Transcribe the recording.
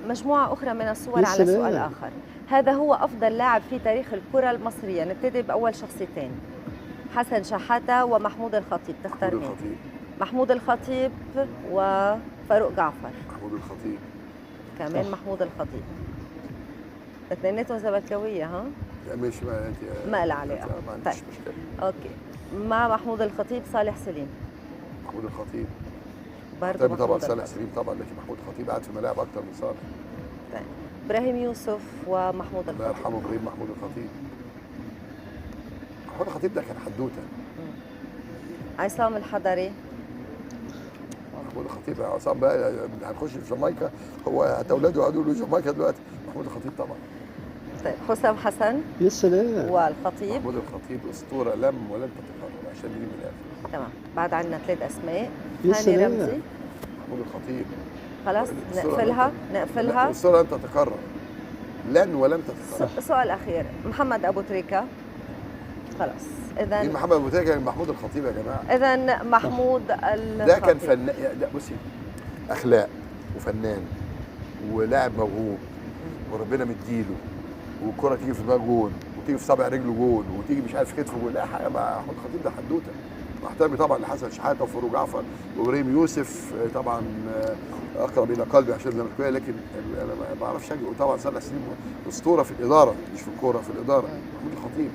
مجموعة أخرى من الصور على سؤال آخر. هذا هو أفضل لاعب في تاريخ الكرة المصرية. نبتدي بأول شخصيتين، حسن شحاتة ومحمود الخطيب. تختار مين؟ محمود الخطيب وفاروق جعفر. محمود الخطيب. كمان محمود الخطيب. اثنيناتهم زملكاوية ها؟ لا مش ما لها علاقة. ما عنديش مشكلة. اوكي. مع محمود الخطيب صالح سليم. محمود الخطيب. برضه طبعا صالح سليم طبعا، لكن محمود الخطيب قاعد في الملاعب أكتر من صالح. طيب. إبراهيم يوسف ومحمود الخطيب. الله يرحمه إبراهيم محمود الخطيب. محمود الخطيب ده كان حدوتة. عصام الحضري. محمود الخطيب. عصام بقى هنخش في جامايكا، هو حتى اولاده قعدوا يقولوا جامايكا دلوقتي. محمود الخطيب طبعا. طيب حسام حسن. يا سلام. والخطيب. محمود الخطيب اسطوره لم ولن تتكرر، عشان نجيب من الاخر. تمام. بعد عندنا 3 اسماء. هاني رمزي. محمود الخطيب. خلاص نقفلها. الاسطوره لن تتكرر، لن ولن تتكرر. سؤال اخير، محمد ابو تريكه. خلاص اذا مين محمد ابو تريكه؟ محمود الخطيب يا جماعه. اذا محمود الخطيب ده كان فنان. لا بصي، اخلاق وفنان ولاعب موهوب وربنا مديله، والكره تيجي في دماغه جول، وتيجي في صابع رجله جول، وتيجي مش عارف كتفه جول. لا حاجه مع محمود الخطيب ده حدوته. محترمي طبعا لحسن شحاته وفاروق جعفر وابراهيم يوسف طبعا اقرب الى قلبي عشان زملكاويه، لكن انا ما بعرفش اجي. وطبعا صالح سليم اسطوره في الاداره، مش في الكوره، في الاداره. محمود الخطيب.